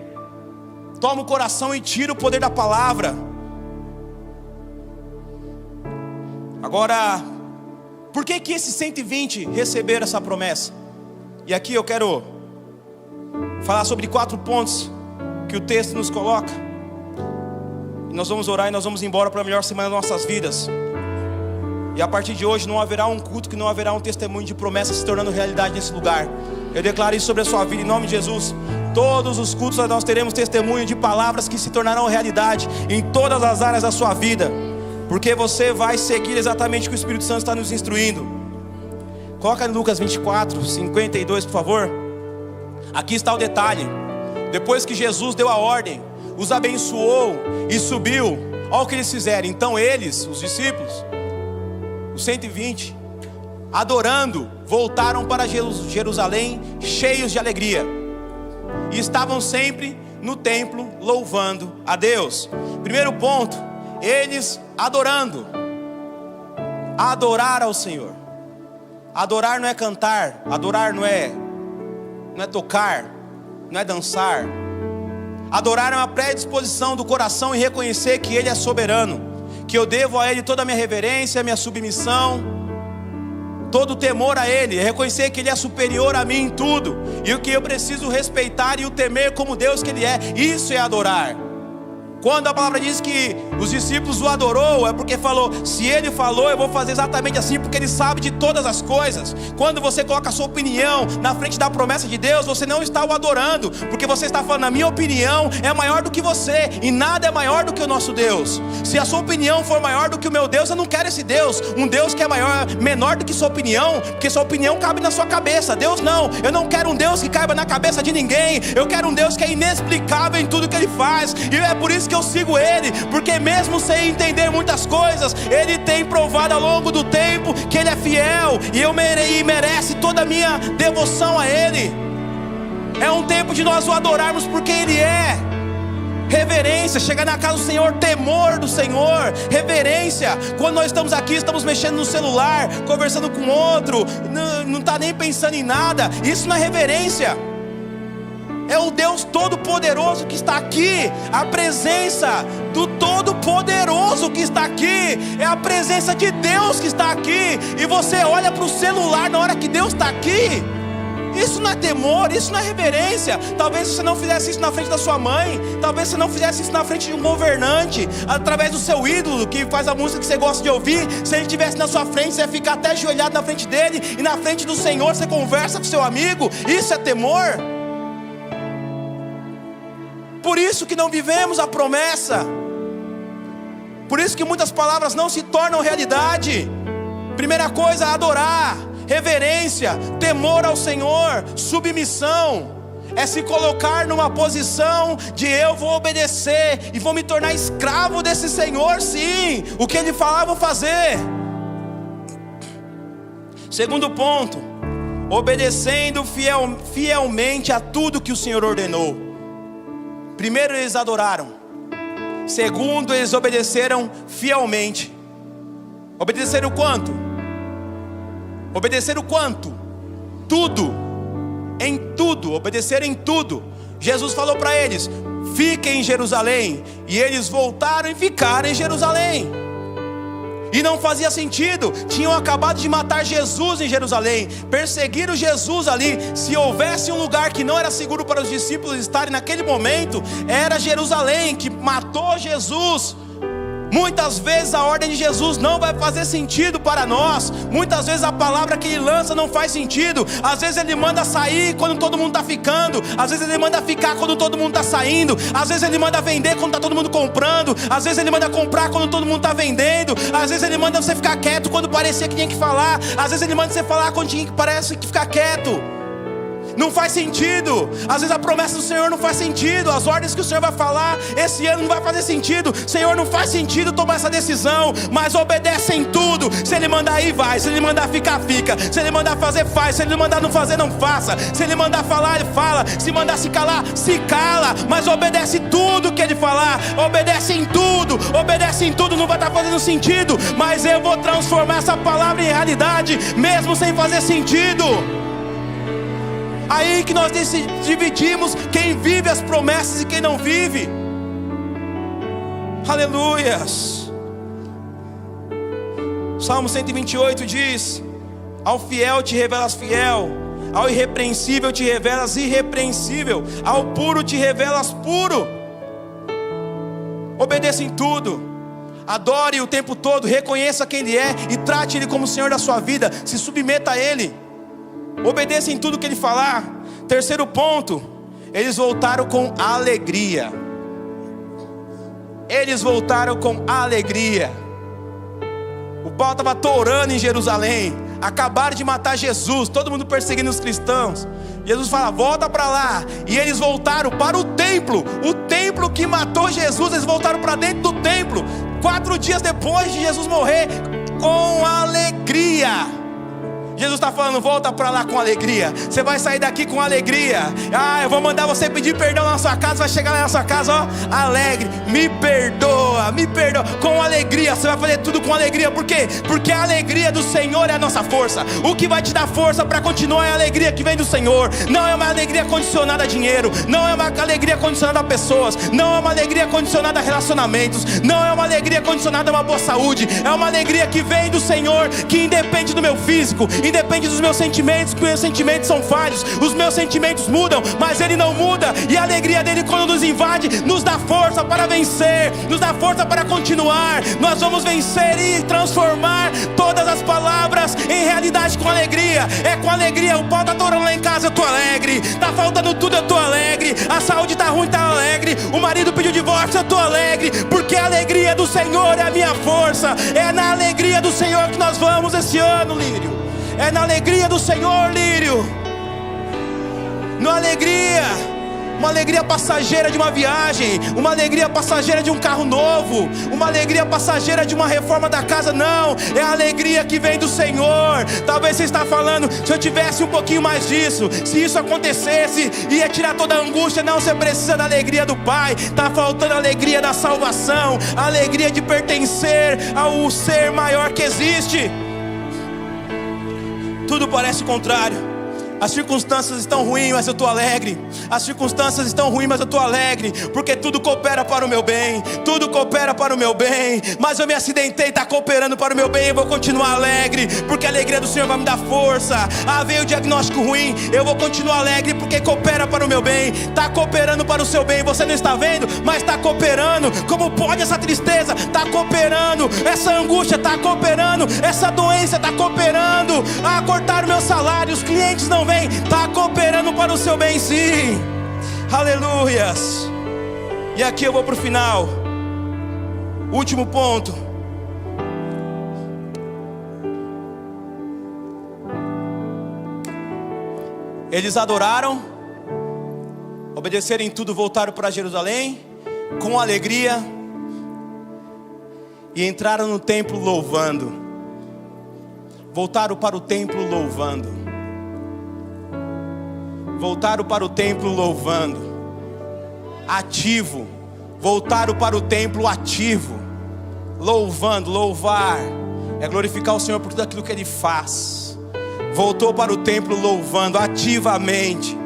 toma o coração e tira o poder da palavra. Agora, por que esses 120 receberam essa promessa? E aqui eu quero falar sobre 4 pontos que o texto nos coloca. E nós vamos orar e nós vamos embora para a melhor semana das nossas vidas. E a partir de hoje não haverá um culto que não haverá um testemunho de promessa se tornando realidade nesse lugar. Eu declaro isso sobre a sua vida em nome de Jesus. Todos os cultos nós teremos testemunho de palavras que se tornarão realidade em todas as áreas da sua vida, porque você vai seguir exatamente o que o Espírito Santo está nos instruindo. Coloca em Lucas 24, 52, por favor. Aqui está o detalhe. Depois que Jesus deu a ordem, os abençoou e subiu, olha o que eles fizeram. Então eles, os discípulos, os 120, adorando, voltaram para Jerusalém cheios de alegria, e estavam sempre no templo louvando a Deus. Primeiro ponto, eles adorando. Adorar ao Senhor. Adorar não é cantar, adorar não é tocar, não é dançar. Adorar é uma predisposição do coração em reconhecer que Ele é soberano, que eu devo a Ele toda a minha reverência, a minha submissão, todo o temor a Ele, reconhecer que Ele é superior a mim em tudo, e o que eu preciso respeitar e o temer como Deus que Ele é. Isso é adorar. Quando a palavra diz que os discípulos o adorou, é porque falou, se Ele falou, eu vou fazer exatamente assim, porque Ele sabe de todas as coisas. Quando você coloca a sua opinião na frente da promessa de Deus, você não está o adorando, porque você está falando, a minha opinião é maior do que você, e nada é maior do que o nosso Deus. Se a sua opinião for maior do que o meu Deus, eu não quero esse Deus, um Deus que é menor do que sua opinião, porque sua opinião cabe na sua cabeça. Deus não, eu não quero um Deus que caiba na cabeça de ninguém, eu quero um Deus que é inexplicável em tudo que Ele faz, e é por isso que eu sigo Ele, porque mesmo sem entender muitas coisas, Ele tem provado ao longo do tempo que Ele é fiel, e merece toda a minha devoção a Ele. É um tempo de nós o adorarmos porque Ele é. Reverência, chegar na casa do Senhor, temor do Senhor, reverência. Quando nós estamos aqui, estamos mexendo no celular, conversando com outro, não está nem pensando em nada, isso não é reverência. É o Deus Todo-Poderoso que está aqui. A presença do Todo-Poderoso que está aqui. É a presença de Deus que está aqui. E você olha para o celular na hora que Deus está aqui. Isso não é temor, isso não é reverência. Talvez você não fizesse isso na frente da sua mãe. Talvez você não fizesse isso na frente de um governante, através do seu ídolo, que faz a música que você gosta de ouvir. Se ele estivesse na sua frente, você ia ficar até ajoelhado na frente dele. E na frente do Senhor você conversa com seu amigo. Isso é temor. Por isso que não vivemos a promessa. Por isso que muitas palavras não se tornam realidade. Primeira coisa, adorar, reverência, temor ao Senhor, submissão. É se colocar numa posição de eu vou obedecer e vou me tornar escravo desse Senhor, sim. O que Ele falar eu vou fazer. Segundo ponto, obedecendo fielmente a tudo que o Senhor ordenou. Primeiro eles adoraram. Segundo, eles obedeceram fielmente. Obedeceram quanto? Obedeceram quanto? Tudo. Em tudo. Obedeceram em tudo. Jesus falou para eles, fiquem em Jerusalém. E eles voltaram e ficaram em Jerusalém. E não fazia sentido. Tinham acabado de matar Jesus em Jerusalém, perseguiram Jesus ali. Se houvesse um lugar que não era seguro para os discípulos estarem naquele momento, era Jerusalém, que matou Jesus. Muitas vezes a ordem de Jesus não vai fazer sentido para nós. Muitas vezes a palavra que Ele lança não faz sentido. Às vezes Ele manda sair quando todo mundo está ficando. Às vezes Ele manda ficar quando todo mundo está saindo. Às vezes Ele manda vender quando está todo mundo comprando. Às vezes Ele manda comprar quando todo mundo está vendendo. Às vezes Ele manda você ficar quieto quando parecia que tinha que falar. Às vezes Ele manda você falar quando parece que ficar quieto. Não faz sentido. Às vezes a promessa do Senhor não faz sentido. As ordens que o Senhor vai falar esse ano não vai fazer sentido. Senhor, não faz sentido tomar essa decisão, mas obedece em tudo. Se Ele mandar ir, vai. Se Ele mandar ficar, fica. Se Ele mandar fazer, faz. Se Ele mandar não fazer, não faça. Se Ele mandar falar, Ele fala. Se mandar se calar, se cala. Mas obedece tudo que Ele falar. Obedece em tudo. Obedece em tudo. Não vai estar fazendo sentido, mas eu vou transformar essa palavra em realidade, mesmo sem fazer sentido. Aí que nós dividimos quem vive as promessas e quem não vive. Aleluias. Salmo 128 diz: ao fiel te revelas fiel, Ao irrepreensível te revelas irrepreensível, ao puro te revelas puro. Obedeça em tudo, adore o tempo todo, reconheça quem Ele é e trate Ele como o Senhor da sua vida. Se submeta a Ele, obedeça em tudo que Ele falar. Terceiro ponto, eles voltaram com alegria. Eles voltaram com alegria. O pau estava torando em Jerusalém, acabaram de matar Jesus, todo mundo perseguindo os cristãos. Jesus fala, volta para lá. E eles voltaram para o templo que matou Jesus. Eles voltaram para dentro do templo, 4 dias depois de Jesus morrer, com alegria. Jesus está falando, volta para lá com alegria. Você vai sair daqui com alegria. Eu vou mandar você pedir perdão na sua casa. Vai chegar lá na sua casa, ó, alegre. Me perdoa, com alegria. Você vai fazer tudo com alegria. Por quê? Porque a alegria do Senhor é a nossa força. O que vai te dar força para continuar é a alegria que vem do Senhor. Não é uma alegria condicionada a dinheiro, não é uma alegria condicionada a pessoas, não é uma alegria condicionada a relacionamentos, não é uma alegria condicionada a uma boa saúde. É uma alegria que vem do Senhor, que independe do meu físico, independe dos meus sentimentos, porque meus sentimentos são falhos, os meus sentimentos mudam, mas Ele não muda. E a alegria dEle, quando nos invade, nos dá força para vencer, nos dá força para continuar. Nós vamos vencer e transformar todas as palavras em realidade com alegria. É com alegria. O pau está torando lá em casa, eu estou alegre. Está faltando tudo, eu estou alegre. A saúde está ruim, está alegre. O marido pediu divórcio, eu estou alegre. Porque a alegria do Senhor é a minha força. É na alegria do Senhor que nós vamos esse ano, Lírio. É na alegria do Senhor, Lírio. Na alegria. Uma alegria passageira de uma viagem, uma alegria passageira de um carro novo, uma alegria passageira de uma reforma da casa. Não, é a alegria que vem do Senhor. Talvez você está falando, se eu tivesse um pouquinho mais disso, se isso acontecesse, ia tirar toda a angústia. Não, você precisa da alegria do Pai. Está faltando a alegria da salvação, a alegria de pertencer ao ser maior que existe. Tudo parece contrário. As circunstâncias estão ruins, mas eu estou alegre. As circunstâncias estão ruins, mas eu estou alegre. Porque tudo coopera para o meu bem. Tudo coopera para o meu bem. Mas eu me acidentei, está cooperando para o meu bem. Eu vou continuar alegre, porque a alegria do Senhor vai me dar força. Veio o diagnóstico ruim, eu vou continuar alegre, porque coopera para o meu bem. Está cooperando para o seu bem. Você não está vendo, mas está cooperando. Como pode essa tristeza? Está cooperando. Essa angústia está cooperando. Essa doença está cooperando. Cortaram meu salário, os clientes não vêm. Está cooperando para o seu bem, sim. Aleluias. E aqui eu vou para o final. Último ponto. Eles adoraram, obedeceram em tudo, voltaram para Jerusalém com alegria e entraram no templo louvando. Voltaram para o templo louvando. Voltaram para o templo louvando. Ativo. Voltaram para o templo ativo. Louvando, louvar é glorificar o Senhor por tudo aquilo que Ele faz. Voltou para o templo louvando ativamente.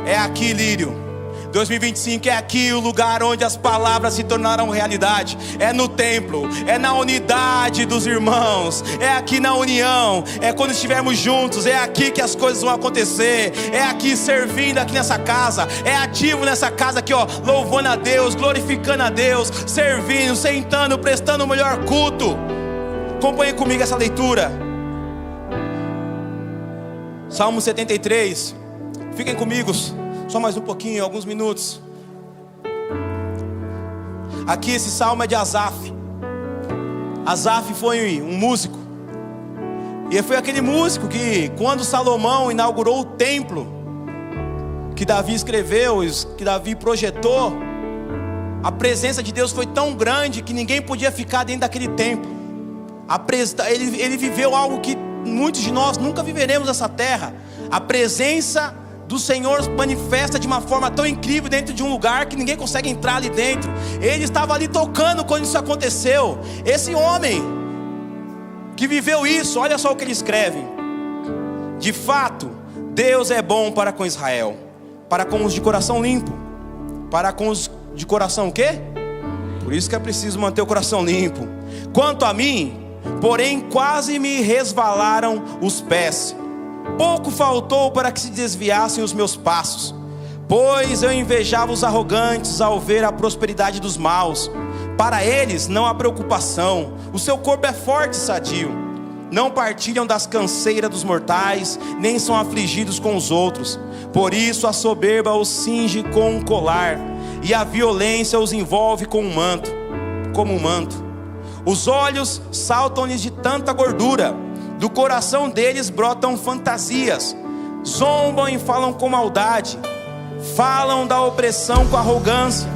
É aqui, Lírio. 2025 é aqui o lugar onde as palavras se tornarão realidade. É no templo, é na unidade dos irmãos, é aqui na união, é quando estivermos juntos, é aqui que as coisas vão acontecer. É aqui servindo aqui nessa casa, é ativo nessa casa aqui, ó, louvando a Deus, glorificando a Deus, servindo, sentando, prestando o melhor culto. Acompanhe comigo essa leitura. Salmo 73. Fiquem comigo só mais um pouquinho, alguns minutos. Aqui esse salmo é de Asaf. Asaf foi um músico. E foi aquele músico que, quando Salomão inaugurou o templo que Davi escreveu, que Davi projetou, a presença de Deus foi tão grande que ninguém podia ficar dentro daquele templo. Ele viveu algo que muitos de nós nunca viveremos nessa terra. A presença do Senhor manifesta de uma forma tão incrível dentro de um lugar que ninguém consegue entrar ali dentro. Ele estava ali tocando quando isso aconteceu. Esse homem que viveu isso, olha só o que ele escreve: de fato, Deus é bom para com Israel, para com os de coração limpo. Para com os de coração o quê? Por isso que é preciso manter o coração limpo. Quanto a mim, porém quase me resvalaram os pés. pouco faltou para que se desviassem os meus passos, pois eu invejava os arrogantes ao ver a prosperidade dos maus. Para eles não há preocupação, o seu corpo é forte e sadio. Não partilham das canseiras dos mortais, nem são afligidos com os outros. Por isso a soberba os cinge com um colar, e a violência os envolve com um manto, como um manto. Os olhos saltam-lhes de tanta gordura, do coração deles brotam fantasias. Zombam e falam com maldade, falam da opressão com arrogância.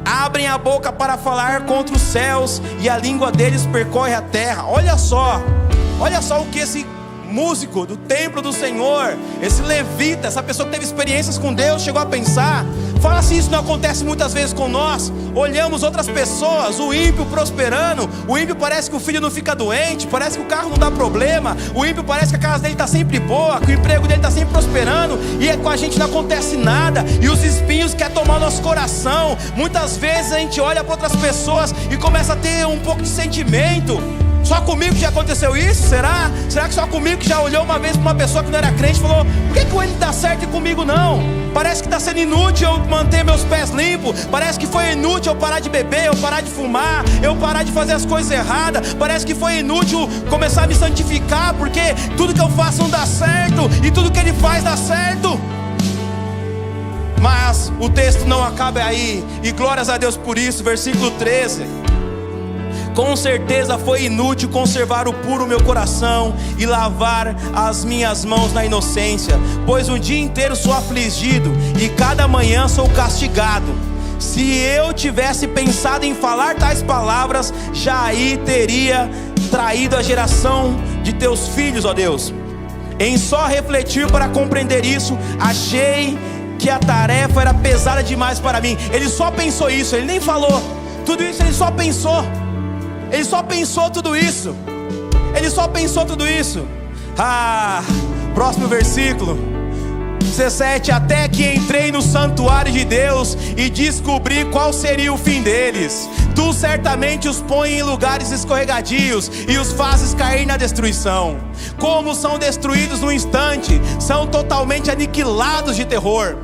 Abrem a boca para falar contra os céus, e a língua deles percorre a terra. Olha só o que esse músico do templo do Senhor, esse levita, essa pessoa que teve experiências com Deus, chegou a pensar. Fala se isso não acontece muitas vezes com nós. Olhamos outras pessoas, o ímpio prosperando. O ímpio parece que o filho não fica doente, parece que o carro não dá problema. O ímpio parece que a casa dele está sempre boa, que o emprego dele está sempre prosperando, e com a gente não acontece nada. E os espinhos querem tomar nosso coração. Muitas vezes a gente olha para outras pessoas e começa a ter um pouco de sentimento. Só comigo que já aconteceu isso? Será? Será que só comigo que já olhou uma vez para uma pessoa que não era crente e falou: por que com ele dá certo e comigo não? Parece que está sendo inútil eu manter meus pés limpos. Parece que foi inútil eu parar de beber, eu parar de fumar, eu parar de fazer as coisas erradas. Parece que foi inútil começar a me santificar, porque tudo que eu faço não dá certo, e tudo que ele faz dá certo. Mas o texto não acaba aí, e glórias a Deus por isso. Versículo 13: com certeza foi inútil conservar o puro meu coração e lavar as minhas mãos na inocência, pois um dia inteiro sou afligido e cada manhã sou castigado. Se eu tivesse pensado em falar tais palavras, já aí teria traído a geração de teus filhos, ó Deus. Em só refletir para compreender isso, achei que a tarefa era pesada demais para mim. Ele só pensou isso, ele nem falou tudo isso, ele só pensou. Ele só pensou tudo isso. Ele só pensou tudo isso. Próximo versículo 17: até que entrei no santuário de Deus e descobri qual seria o fim deles. Tu certamente os pões em lugares escorregadios e os fazes cair na destruição. Como são destruídos no instante, são totalmente aniquilados de terror.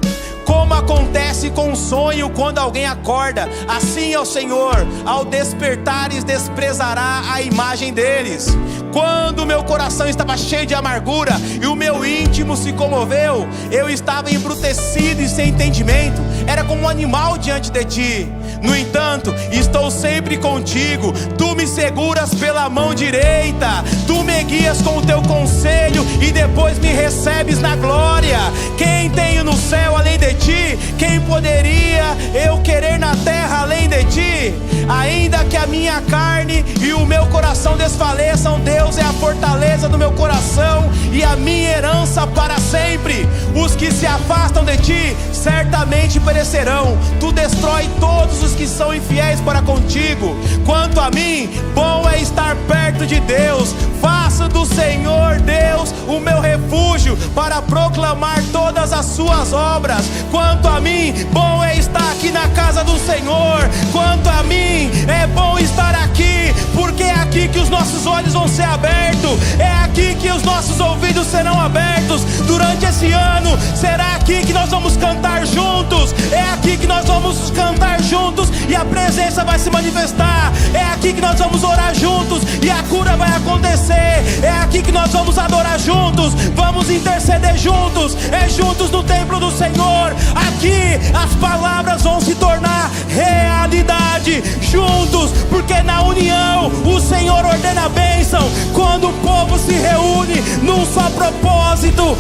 Como acontece com um sonho quando alguém acorda, assim é o Senhor, ao despertares desprezará a imagem deles. Quando meu coração estava cheio de amargura e o meu íntimo se comoveu, eu estava embrutecido e sem entendimento, era como um animal diante de ti. No entanto, estou sempre contigo, tu me seguras pela mão direita, tu me guias com o teu conselho e depois me recebes na glória. Quem tenho no céu além de ti? Quem poderia eu querer na terra além de ti? Ainda que a minha carne e o meu coração desfaleçam, Deus é a fortaleza do meu coração e a minha herança para sempre. Os que se afastam de ti certamente perecerão. Tu destrói todos os que são infiéis para contigo. Quanto a mim, bom é estar perto de Deus. Faço do Senhor Deus o meu refúgio para proclamar todas as suas obras. Quanto a mim, bom é estar aqui na casa do Senhor. Quanto a mim, é bom estar aqui, porque é aqui que os nossos olhos vão ser abertos, é aqui que os nossos ouvidos serão abertos. Durante esse ano, será aqui que nós vamos cantar juntos, é aqui que nós vamos cantar juntos e a presença vai se manifestar. É aqui que nós vamos orar juntos e a cura vai acontecer. É aqui que nós vamos adorar juntos, vamos interceder juntos, é juntos no templo do Senhor. Aqui as palavras vão se tornar realidade juntos, porque na união o Senhor ordena a bênção. Quando o povo se reúne num só propósito,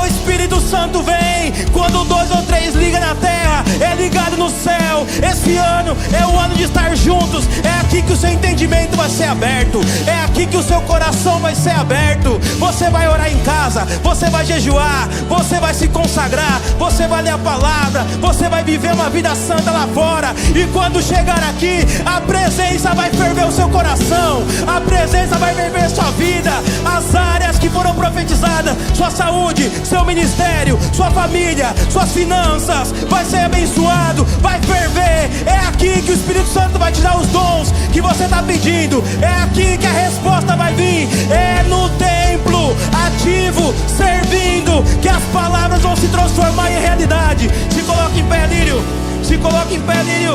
o Espírito Santo vem. Quando 2 ou 3 ligam na terra, é ligado no céu. Esse ano é o ano de estar juntos. É aqui que o seu entendimento vai ser aberto, é aqui que o seu coração vai ser aberto. Você vai orar em casa, você vai jejuar, você vai se consagrar, você vai ler a palavra, você vai viver uma vida santa lá fora. E quando chegar aqui, a presença vai ferver o seu coração, a presença vai ferver sua vida. As áreas que foram profetizadas, sua saúde, seu ministério, sua família, suas finanças, vai ser abençoado, vai ferver. É aqui que o Espírito Santo vai te dar os dons que você está pedindo, é aqui que a resposta vai vir. É no templo ativo tempo servindo, que as palavras vão se transformar em realidade. Se coloque em pé, Lírio. Se coloque em pé, Lírio.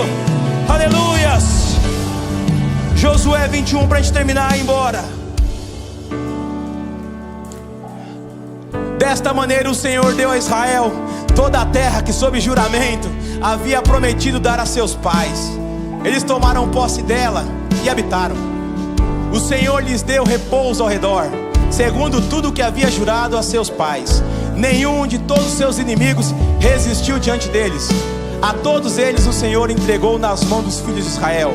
Aleluias. Josué 21, para a gente terminar e ir embora. Desta maneira o Senhor deu a Israel toda a terra que sob juramento havia prometido dar a seus pais. Eles tomaram posse dela e habitaram. O Senhor lhes deu repouso ao redor, segundo tudo o que havia jurado a seus pais. Nenhum de todos os seus inimigos resistiu diante deles. A todos eles o Senhor entregou nas mãos dos filhos de Israel.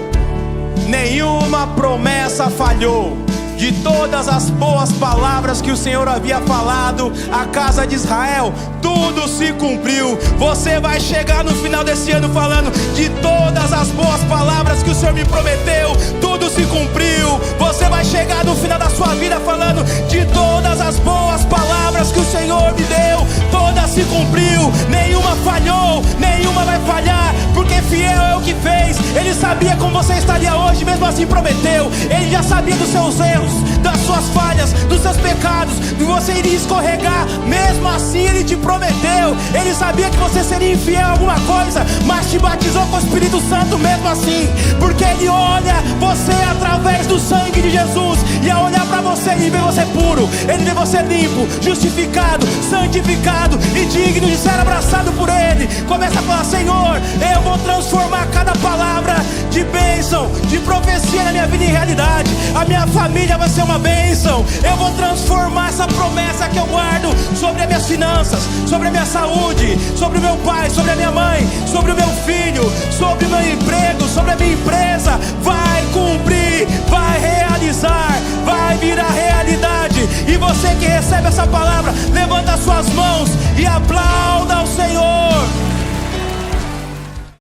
Nenhuma promessa falhou. De todas as boas palavras que o Senhor havia falado à casa de Israel, tudo se cumpriu. Você vai chegar no final desse ano falando: de todas as boas palavras que o Senhor me prometeu, tudo se cumpriu. Você vai chegar no final da sua vida falando: de todas as boas palavras que o Senhor me deu, todas se cumpriu. Nenhuma falhou, nenhuma vai falhar, porque fiel é o que fez. Ele sabia como você estaria hoje, mesmo assim prometeu. Ele já sabia dos seus erros, das suas falhas, dos seus pecados, de você iria escorregar, mesmo assim Ele te prometeu. Ele sabia que você seria infiel em alguma coisa, mas te batizou com o Espírito Santo mesmo assim, porque Ele olha você através do sangue de Jesus, e ao olhar para você Ele vê você puro, Ele vê você limpo, justificado, santificado e digno de ser abraçado por Ele. Começa a falar: Senhor, eu vou transformar cada palavra de bênção, de profecia na minha vida em realidade. A minha família vai ser uma bênção. Eu vou transformar essa promessa que eu guardo sobre as minhas finanças, sobre a minha saúde, sobre o meu pai, sobre a minha mãe, sobre o meu filho, sobre o meu emprego, sobre a minha empresa. Vai cumprir, vai realizar, vai virar realidade. E você que recebe essa palavra, levanta as suas mãos e aplauda ao Senhor.